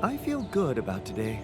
I feel good about today.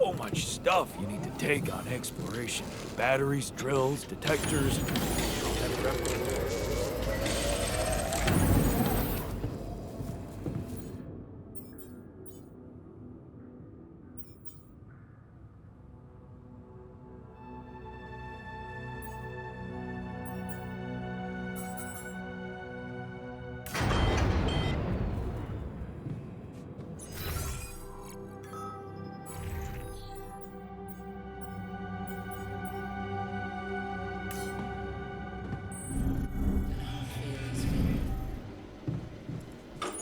so much stuff you need to take on exploration. Batteries, drills, detectors.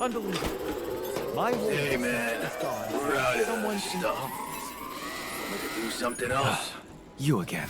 Unbelievable. My whole Hey man, is gone. we're out of Someone this stuff. Want to do something else? You again.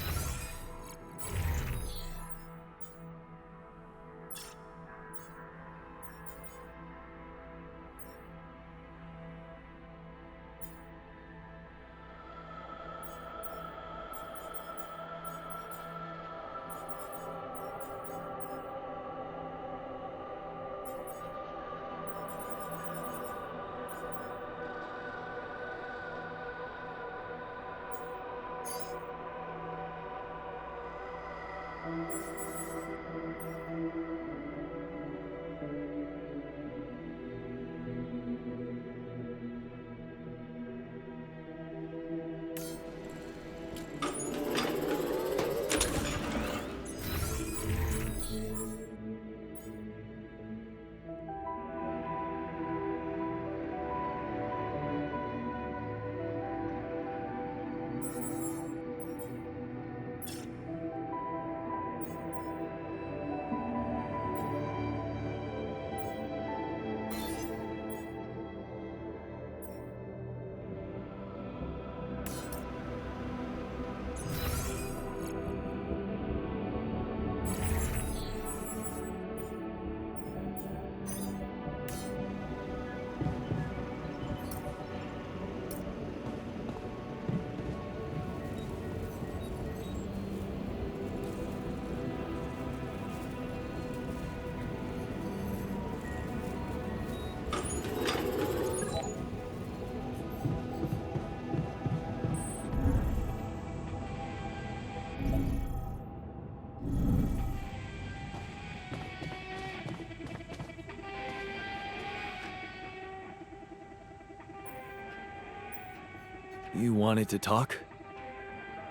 You wanted to talk?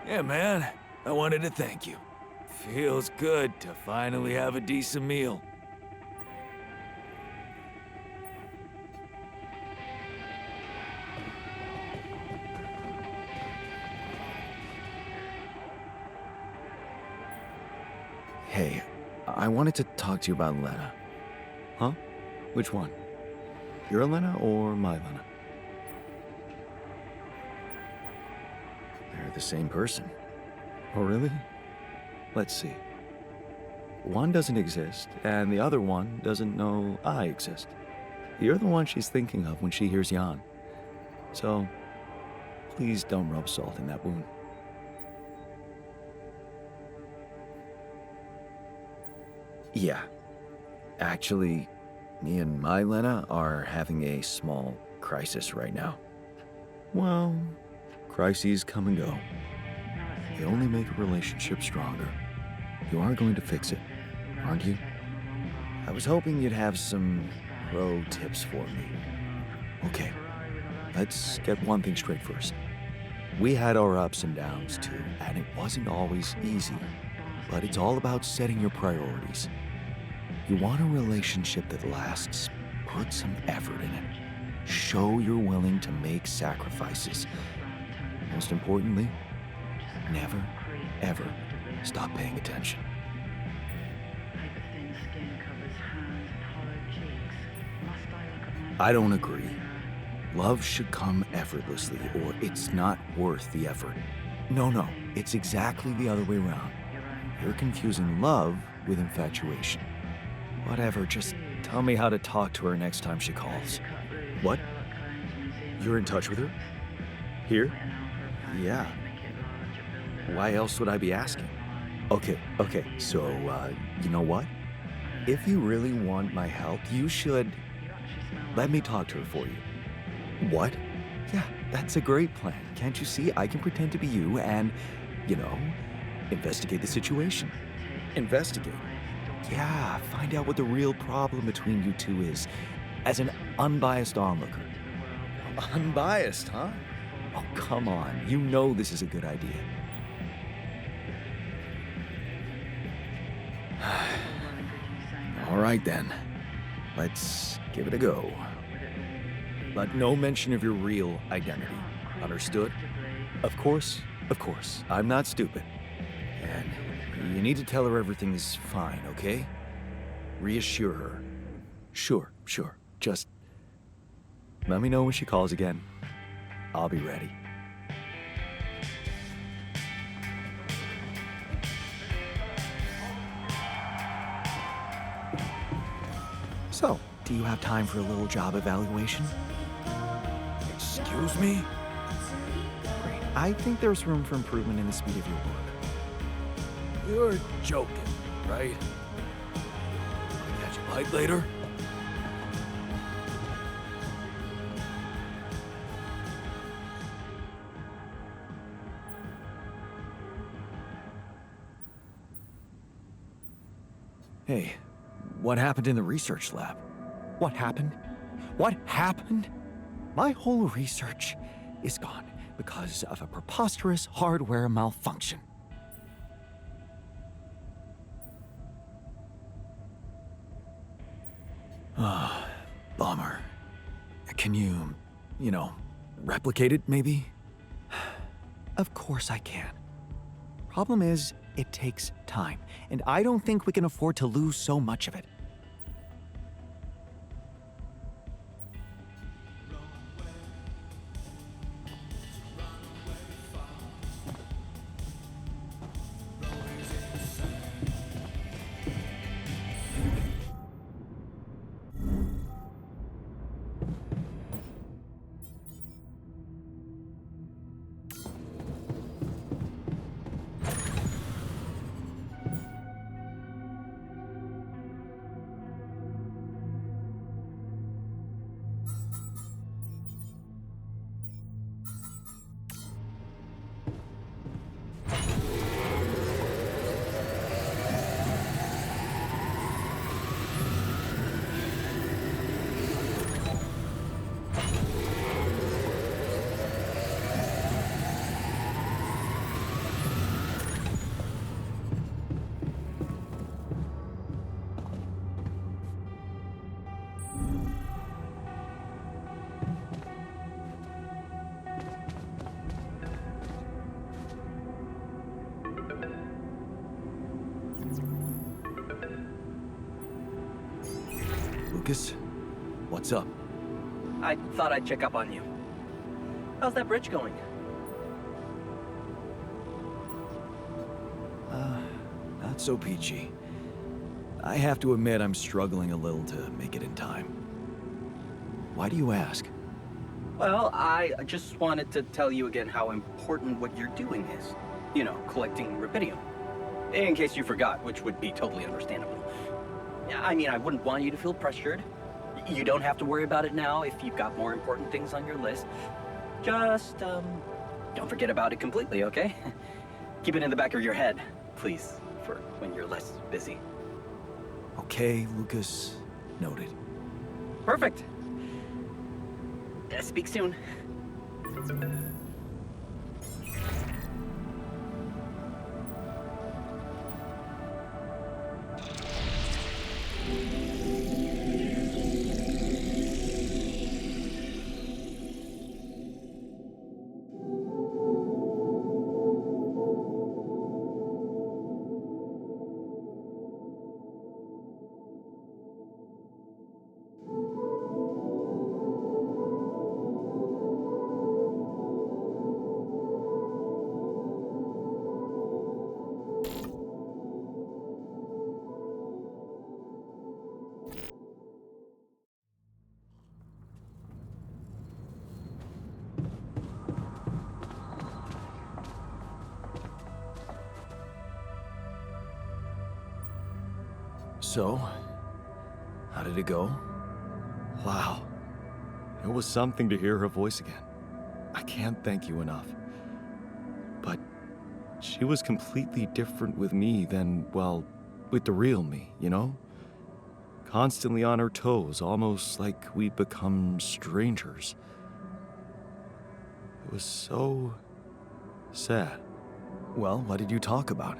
Yeah, man. I wanted to thank you. Feels good to finally have a decent meal. Hey, I wanted to talk to you about Lena. Huh? Which one? Your Lena or my Lena? They're the same person. Oh, really? Let's see. One doesn't exist, and the other one doesn't know I exist. You're the one she's thinking of when she hears Jan. So, please don't rub salt in that wound. Yeah. Actually, me and my Lena are having a small crisis right now. Well, crises come and go. They only make a relationship stronger. You are going to fix it, aren't you? I was hoping you'd have some pro tips for me. Okay, let's get one thing straight first. We had our ups and downs too, and it wasn't always easy. But it's all about setting your priorities. You want a relationship that lasts, put some effort in it. Show you're willing to make sacrifices. Most importantly, never, ever stop paying attention. I don't agree. Love should come effortlessly, or it's not worth the effort. No, it's exactly the other way around. You're confusing love with infatuation. Whatever, just tell me how to talk to her next time she calls. What? You're in touch with her? Here? Yeah. Why else would I be asking? Okay, so, you know what? If you really want my help, you should let me talk to her for you. What? Yeah, that's a great plan. Can't you see? I can pretend to be you and, you know, investigate the situation. Investigate? Yeah, find out what the real problem between you two is, as an unbiased onlooker. Unbiased, huh? Oh, come on. You know this is a good idea. All right then. Let's give it a go. But no mention of your real identity. Understood? Of course, of course. I'm not stupid. And you need to tell her everything is fine, okay? Reassure her. Sure, sure. Just let me know when she calls again. I'll be ready. So, do you have time for a little job evaluation? Excuse me? Great. I think there's room for improvement in the speed of your work. You're joking, right? Wanna catch a bite later? Hey, what happened in the research lab? What happened? What happened? My whole research is gone because of a preposterous hardware malfunction. Ah, bummer. Can you, replicate it maybe? Of course I can. Problem is, it takes time, and I don't think we can afford to lose so much of it. Lucas, what's up? I thought I'd check up on you. How's that bridge going? Not so peachy. I have to admit I'm struggling a little to make it in time. Why do you ask? Well, I just wanted to tell you again how important what you're doing is. You know, collecting rubidium. In case you forgot, which would be totally understandable. Yeah, I mean, I wouldn't want you to feel pressured. You don't have to worry about it now if you've got more important things on your list. Just, don't forget about it completely, okay? Keep it in the back of your head, please, for when you're less busy. Okay, Lucas. Noted. Perfect. Speak soon. So, how did it go? Wow. It was something to hear her voice again. can't thank you enough. But she was completely different with me than, well, with the real me, you know? Constantly on her toes, almost like we'd become strangers. It was so sad. Well, what did you talk about?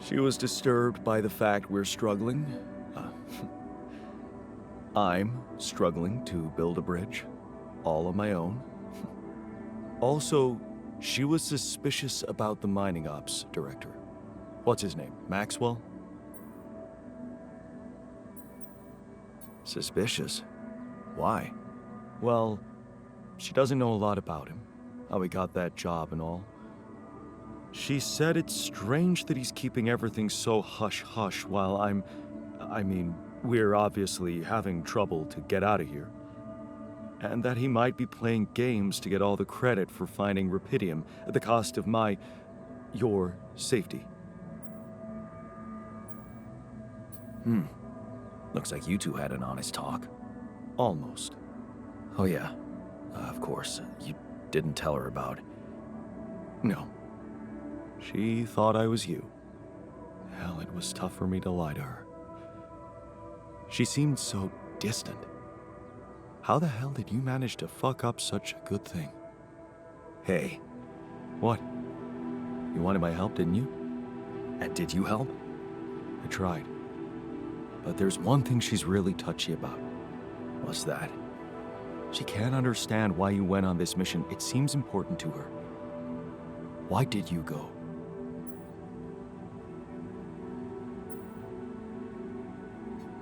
She was disturbed by the fact we're struggling. Uh, I'm struggling to build a bridge, all on my own. Also, she was suspicious about the mining ops director. What's his name? Maxwell? Suspicious? Why? Well, she doesn't know a lot about him, how he got that job and all. She said it's strange that he's keeping everything so hush-hush while we're obviously having trouble to get out of here. And that he might be playing games to get all the credit for finding rupidium at the cost of your safety. Looks like you two had an honest talk. Almost. Oh yeah, of course, you didn't tell her about... No. She thought I was you. Hell, it was tough for me to lie to her. She seemed so distant. How the hell did you manage to fuck up such a good thing? Hey. What? You wanted my help, didn't you? And did you help? I tried. But there's one thing she's really touchy about. What's that? She can't understand why you went on this mission. It seems important to her. Why did you go?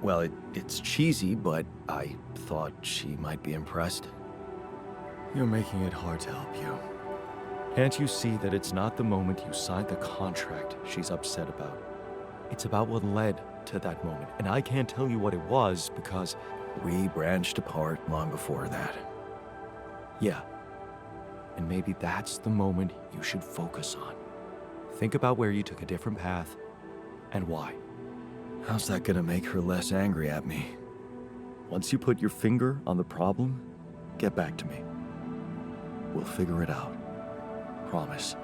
Well, it's cheesy, but I thought she might be impressed. You're making it hard to help you. Can't you see that it's not the moment you signed the contract she's upset about? It's about what led to that moment, and I can't tell you what it was because we branched apart long before that. Yeah, and maybe that's the moment you should focus on. Think about where you took a different path and why. How's that gonna make her less angry at me? Once you put your finger on the problem, get back to me. We'll figure it out. Promise.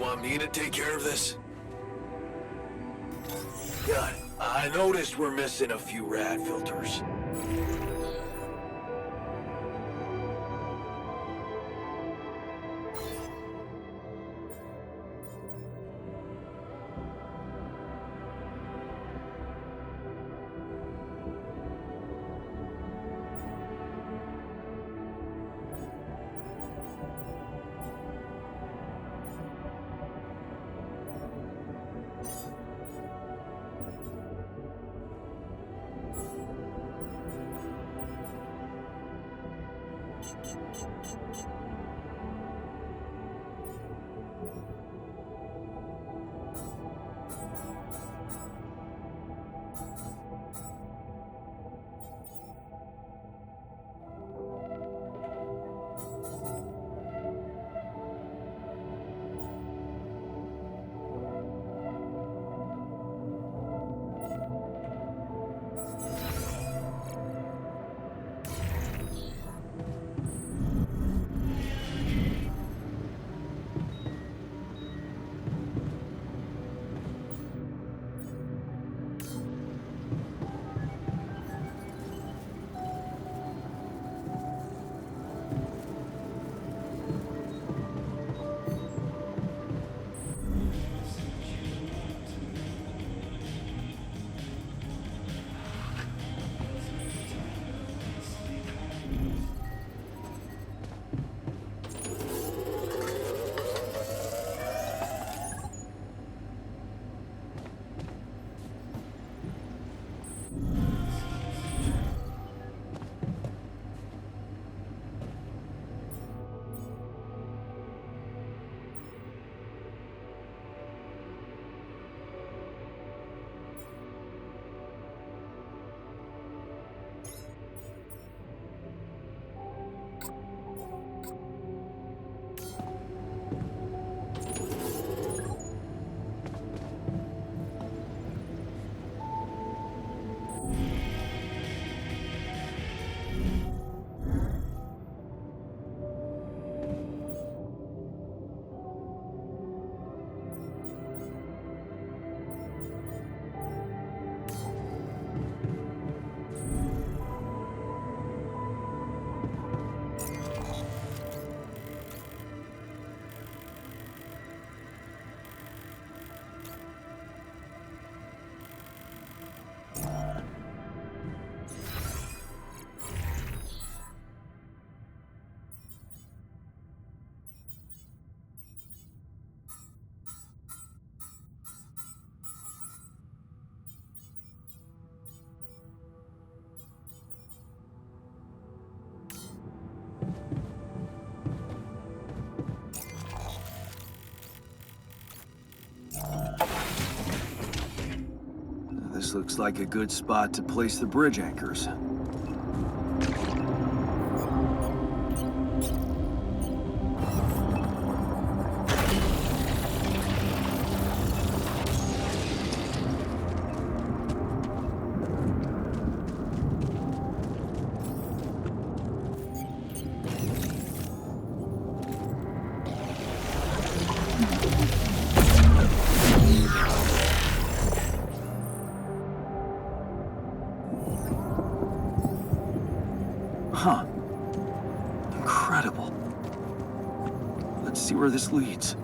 Want me to take care of this? God, I noticed we're missing a few rad filters. This looks like a good spot to place the bridge anchors. Huh. Incredible. Let's see where this leads.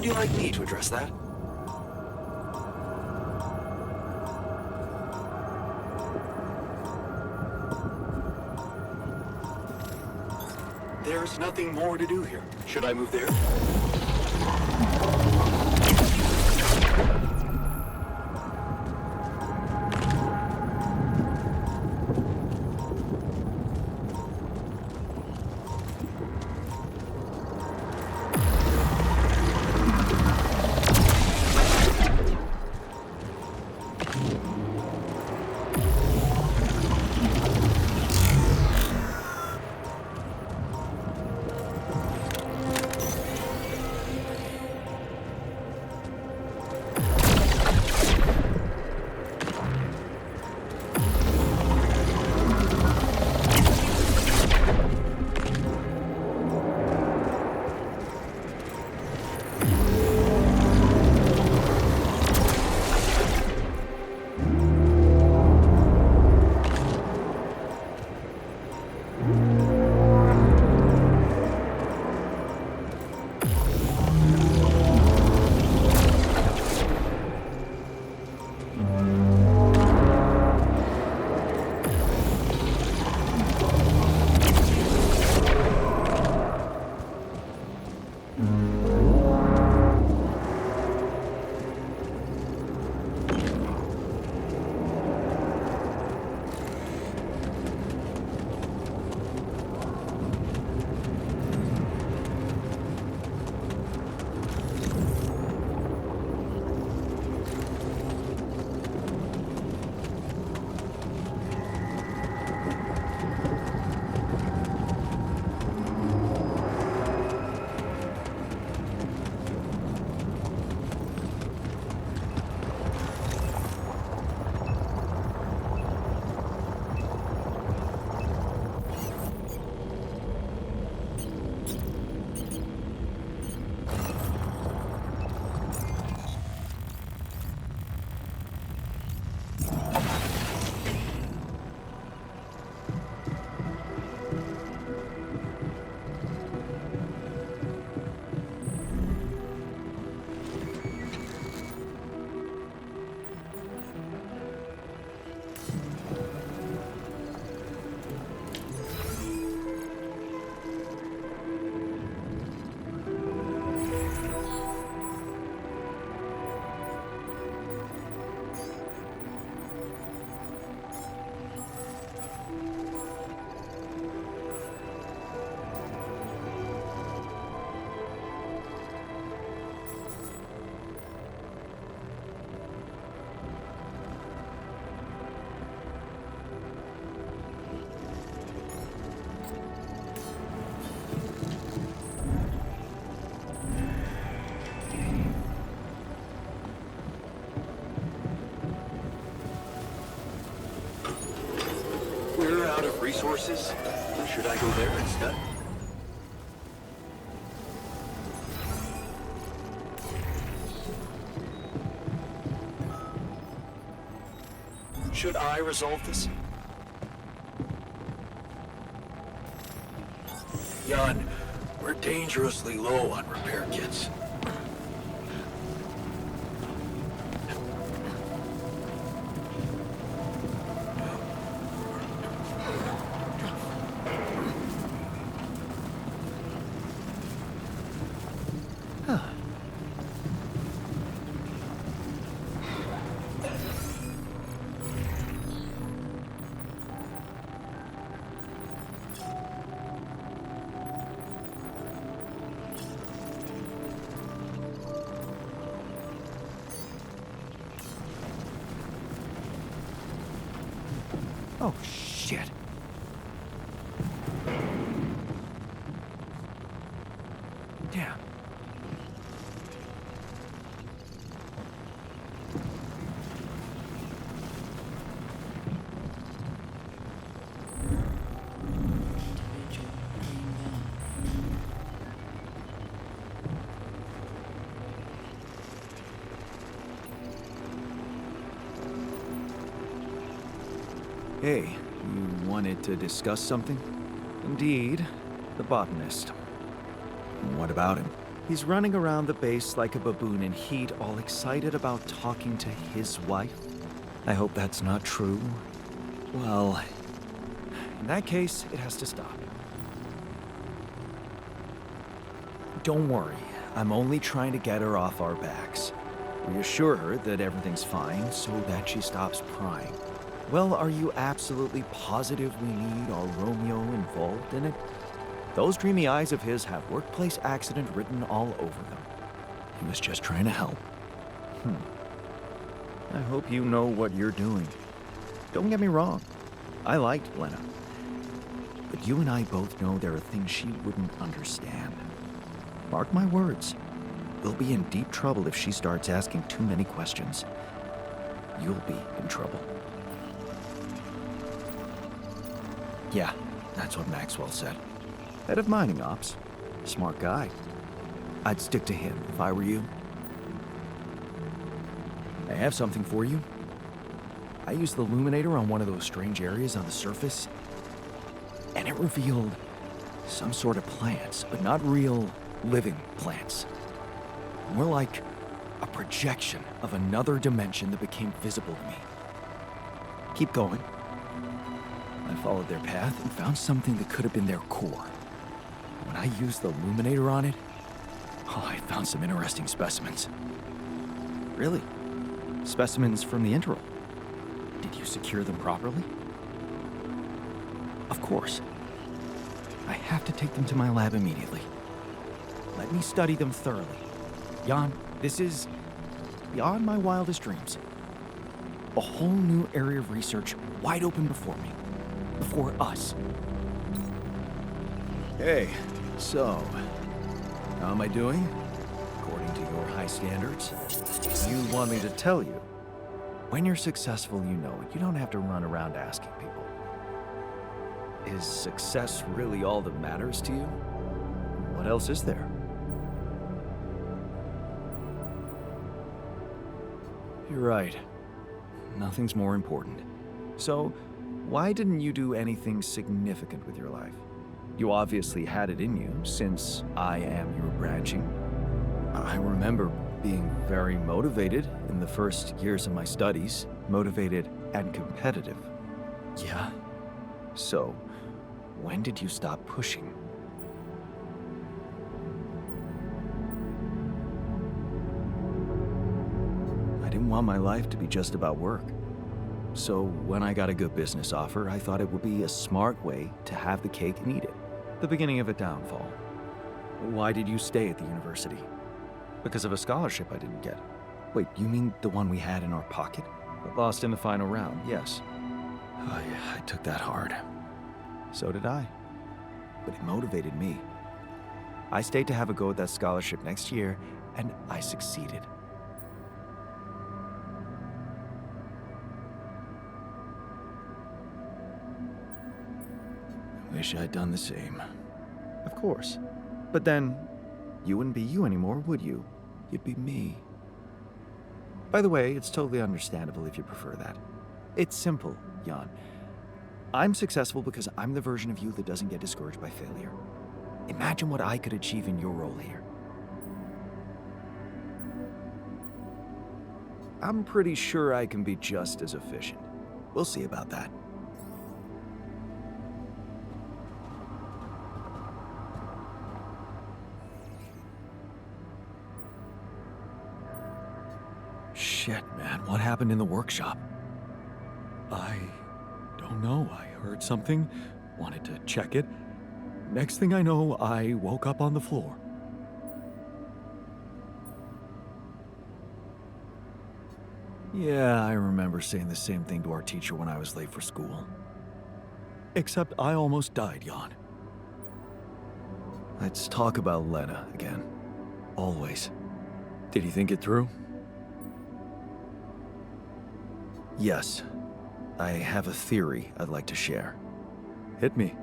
Would you like me to address that? There's nothing more to do here. Should I move there? of Resources? Or should I go there instead? Should I resolve this? Jan, we're dangerously low on repair kits. Oh, shit. Damn. Hey, you wanted to discuss something? Indeed, the botanist. What about him? He's running around the base like a baboon in heat, all excited about talking to his wife. I hope that's not true. Well, in that case, it has to stop. Don't worry, I'm only trying to get her off our backs. Reassure her that everything's fine so that she stops prying. Well, are you absolutely positive we need our Romeo involved in it? Those dreamy eyes of his have workplace accident written all over them. He was just trying to help. I hope you know what you're doing. Don't get me wrong. I liked Lena. But you and I both know there are things she wouldn't understand. Mark my words. We'll be in deep trouble if she starts asking too many questions. You'll be in trouble. Yeah, that's what Maxwell said. Head of mining ops. Smart guy. I'd stick to him if I were you. I have something for you. I used the illuminator on one of those strange areas on the surface, and it revealed some sort of plants, but not real living plants. More like a projection of another dimension that became visible to me. Keep going. I followed their path and found something that could have been their core. When I used the illuminator on it, I found some interesting specimens. Really? Specimens from the interval. Did you secure them properly? Of course. I have to take them to my lab immediately. Let me study them thoroughly. Jan, this is beyond my wildest dreams. A whole new area of research wide open before me. Before us. Hey, so, how am I doing? According to your high standards? You want me to tell you? When you're successful, you know it. You don't have to run around asking people. Is success really all that matters to you? What else is there? You're right. Nothing's more important. So, why didn't you do anything significant with your life? You obviously had it in you, since I am your branching. I remember being very motivated in the first years of my studies. Motivated and competitive. Yeah? So, when did you stop pushing? I didn't want my life to be just about work. So when I got a good business offer, I thought it would be a smart way to have the cake and eat it. The beginning of a downfall. Why did you stay at the university? Because of a scholarship I didn't get. Wait, you mean the one we had in our pocket? But lost in the final round, yes. Oh yeah, I took that hard. So did I. But it motivated me. I stayed to have a go at that scholarship next year, and I succeeded. Wish I'd done the same. Of course. But then, you wouldn't be you anymore, would you? You'd be me. By the way, it's totally understandable if you prefer that. It's simple, Jan. I'm successful because I'm the version of you that doesn't get discouraged by failure. Imagine what I could achieve in your role here. I'm pretty sure I can be just as efficient. We'll see about that. Shit, man, what happened in the workshop? I don't know. I heard something, wanted to check it. Next thing I know, I woke up on the floor. Yeah, I remember saying the same thing to our teacher when I was late for school. Except I almost died, Jan. Let's talk about Lena again. Always. Did you think it through? Yes. I have a theory I'd like to share. Hit me.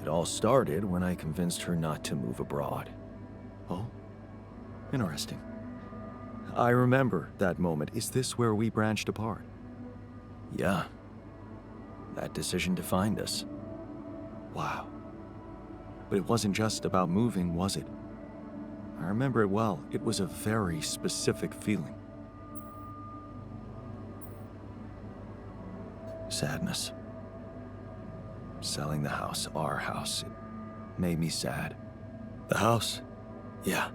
It all started when I convinced her not to move abroad. Oh? Interesting. I remember that moment. Is this where we branched apart? Yeah. That decision defined us. Wow. But it wasn't just about moving, was it? I remember it well. It was a very specific feeling. Sadness. Selling the house, our house, it made me sad. The house? Yeah.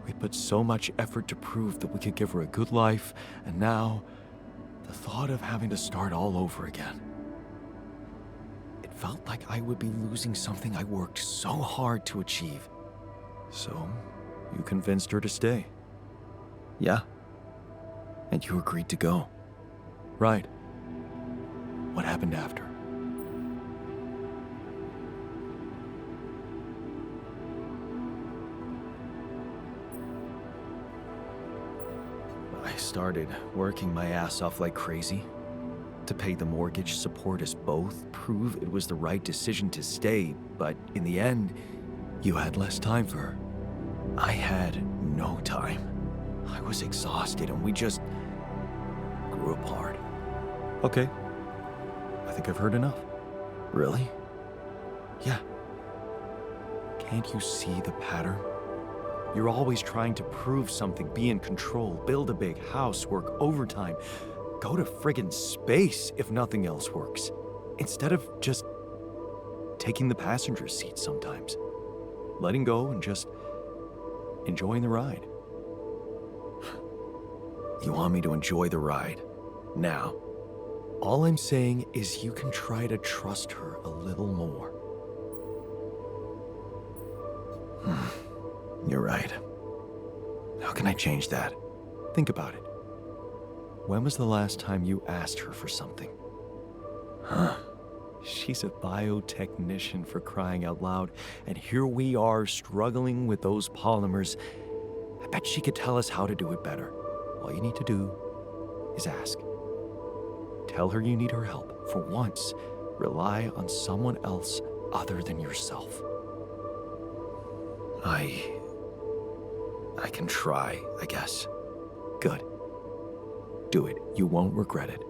We put so much effort to prove that we could give her a good life, and now, the thought of having to start all over again. It felt like I would be losing something I worked so hard to achieve. So, you convinced her to stay? Yeah. And you agreed to go? Right. What happened after? I started working my ass off like crazy to pay the mortgage, support us both, prove it was the right decision to stay, but in the end, you had less time for her. I had no time. I was exhausted and we just grew apart. Okay. I think I've heard enough. Really? Yeah. Can't you see the pattern? You're always trying to prove something, be in control, build a big house, work overtime, go to friggin' space if nothing else works, instead of just taking the passenger seat sometimes, letting go and just enjoying the ride. You want me to enjoy the ride now? All I'm saying is you can try to trust her a little more. You're right. How can I change that? Think about it. When was the last time you asked her for something? Huh? She's a biotechnician, for crying out loud, and here we are struggling with those polymers. I bet she could tell us how to do it better. All you need to do is ask. Tell her you need her help. For once, rely on someone else other than yourself. I can try, I guess. Good. Do it. You won't regret it.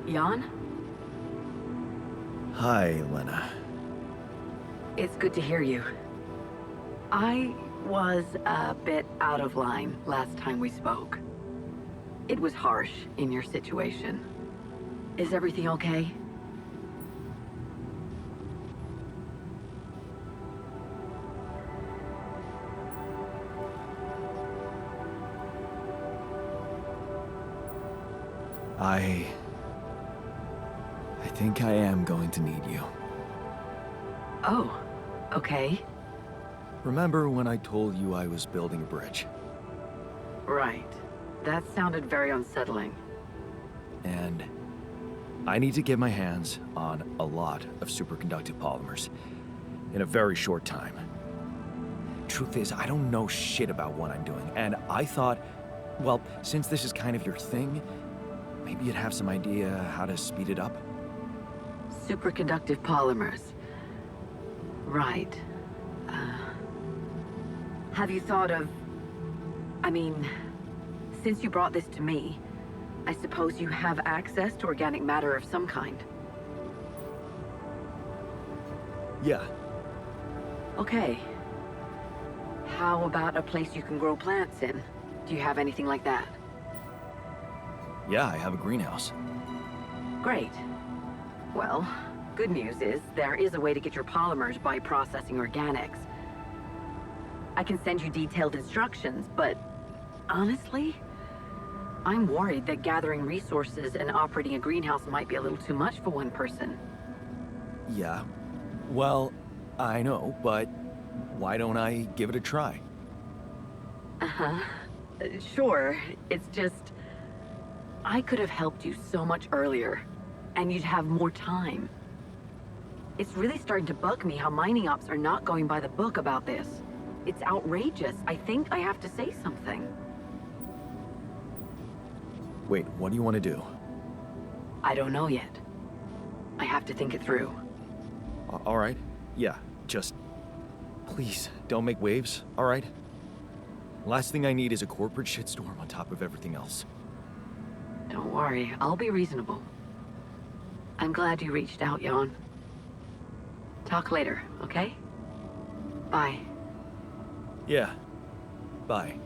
Jan? Hi, Lena. It's good to hear you. I was a bit out of line last time we spoke. It was harsh in your situation. Is everything okay? I think I am going to need you. Oh, okay. Remember when I told you I was building a bridge? Right. That sounded very unsettling. And I need to get my hands on a lot of superconductive polymers in a very short time. Truth is, I don't know shit about what I'm doing, and I thought, well, since this is kind of your thing, maybe you'd have some idea how to speed it up? Superconductive polymers. Right. Have you thought of... I mean, since you brought this to me, I suppose you have access to organic matter of some kind. Yeah. Okay. How about a place you can grow plants in? Do you have anything like that? Yeah, I have a greenhouse. Great. Well, good news is there is a way to get your polymers by processing organics. I can send you detailed instructions, but honestly, I'm worried that gathering resources and operating a greenhouse might be a little too much for one person. Yeah. Well, I know, but why don't I give it a try? Uh-huh. Sure, it's just... I could have helped you so much earlier, and you'd have more time. It's really starting to bug me how mining ops are not going by the book about this. It's outrageous. I think I have to say something. Wait, what do you want to do? I don't know yet. I have to think it through. All right. Yeah, just... Please, don't make waves, all right? Last thing I need is a corporate shitstorm on top of everything else. Don't worry, I'll be reasonable. I'm glad you reached out, Jan. Talk later, okay? Bye. Yeah. Bye.